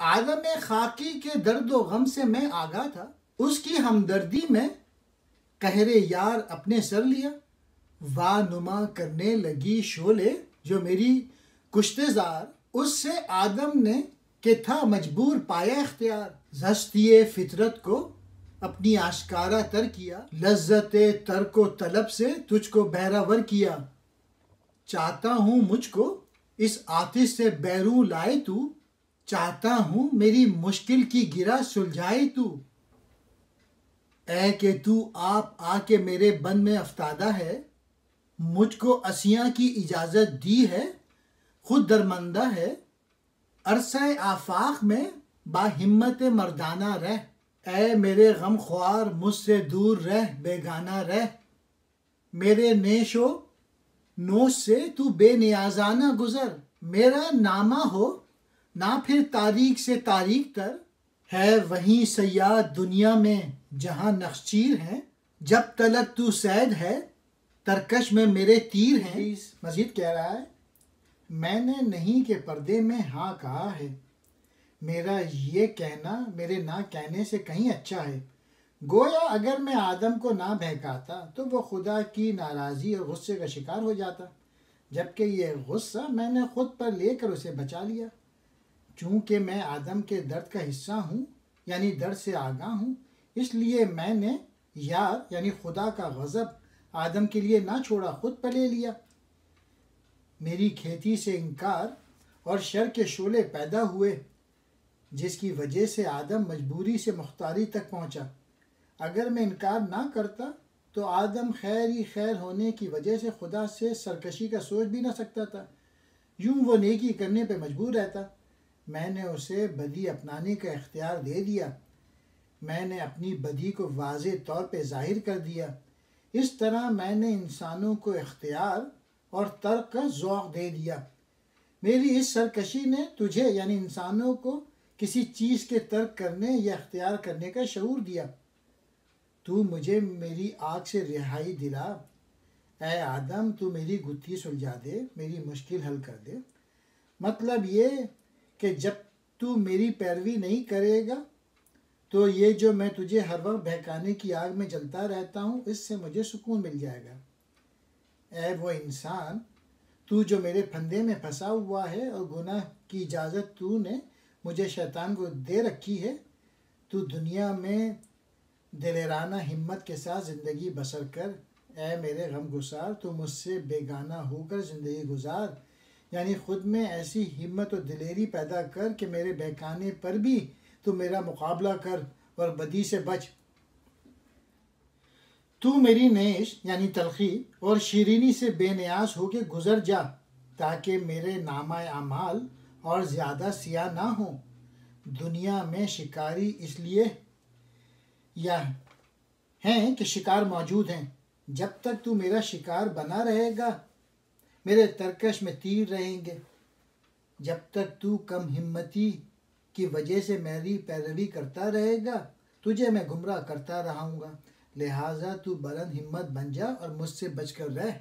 آدم خاکی کے درد و غم سے میں آگاہ تھا، اس کی ہمدردی میں قہر یار اپنے سر لیا۔ واہ نما کرنے لگی شعلے جو میری کشتے زار، اس سے آدم نے کہ تھا مجبور پایا اختیار۔ زشتی فطرت کو اپنی آشکارا تر کیا، لذت ترک و طلب سے تجھ کو بہراور کیا۔ چاہتا ہوں مجھ کو اس آتش سے بیرون لائے تو، چاہتا ہوں میری مشکل کی گرہ سلجھائے تو۔ اے کہ تو آپ آ کے میرے بند میں افتادہ ہے، مجھ کو عصیاں کی اجازت دی ہے، خود درماندہ ہے۔ عرصہ آفاق میں با ہمت مردانہ رہ، اے میرے غم خوار مجھ سے دور رہ بیگانہ رہ۔ میرے نیش و نوش سے تو بے نیازانہ گزر، میرا نامہ ہو نہ پھر تاریک سے تاریک تر۔ ہے وہیں صیاد دنیا میں جہاں نخچیر ہیں، جب تلک تو صید ہے ترکش میں میرے تیر ہیں۔ مزید کہہ رہا ہے، میں نے نہیں کہ پردے میں ہاں کہا ہے، میرا یہ کہنا میرے نہ کہنے سے کہیں اچھا ہے۔ گویا اگر میں آدم کو نہ بہکاتا تو وہ خدا کی ناراضی اور غصے کا شکار ہو جاتا، جبکہ یہ غصہ میں نے خود پر لے کر اسے بچا لیا۔ چونکہ میں آدم کے درد کا حصہ ہوں، یعنی درد سے آگاہ ہوں، اس لیے میں نے یار یعنی خدا کا غضب آدم کے لیے نہ چھوڑا، خود پر لے لیا۔ میری کھیتی سے انکار اور شر کے شعلے پیدا ہوئے، جس کی وجہ سے آدم مجبوری سے مختاری تک پہنچا۔ اگر میں انکار نہ کرتا تو آدم خیر ہی خیر ہونے کی وجہ سے خدا سے سرکشی کا سوچ بھی نہ سکتا تھا، یوں وہ نیکی کرنے پہ مجبور رہتا۔ میں نے اسے بدی اپنانے کا اختیار دے دیا، میں نے اپنی بدی کو واضح طور پہ ظاہر کر دیا۔ اس طرح میں نے انسانوں کو اختیار اور ترک کا ذوق دے دیا۔ میری اس سرکشی نے تجھے یعنی انسانوں کو کسی چیز کے ترک کرنے یا اختیار کرنے کا شعور دیا۔ تو مجھے میری آگ سے رہائی دلا، اے آدم تو میری گتھی سلجھا دے، میری مشکل حل کر دے۔ مطلب یہ کہ جب تو میری پیروی نہیں کرے گا تو یہ جو میں تجھے ہر وقت بہکانے کی آگ میں جلتا رہتا ہوں، اس سے مجھے سکون مل جائے گا۔ اے وہ انسان تو جو میرے پھندے میں پھنسا ہوا ہے اور گناہ کی اجازت تو نے مجھے شیطان کو دے رکھی ہے، تو دنیا میں دلیرانہ ہمت کے ساتھ زندگی بسر کر۔ اے میرے غم گسار تو مجھ سے بیگانہ ہو کر زندگی گزار، یعنی خود میں ایسی ہمت و دلیری پیدا کر کہ میرے بہکانے پر بھی تو میرا مقابلہ کر اور بدی سے بچ۔ تو میری نیش یعنی تلخی اور شیرینی سے بے نیاز ہو کے گزر جا، تاکہ میرے نامہ اعمال اور زیادہ سیاہ نہ ہوں۔ دنیا میں شکاری اس لیے یا ہیں کہ شکار موجود ہیں، جب تک تو میرا شکار بنا رہے گا میرے ترکش میں تیر رہیں گے۔ جب تک تو کم ہمتی کی وجہ سے میری پیروی کرتا رہے گا تجھے میں گمراہ کرتا رہوں گا، لہٰذا تو بلند ہمت بن جا اور مجھ سے بچ کر رہ۔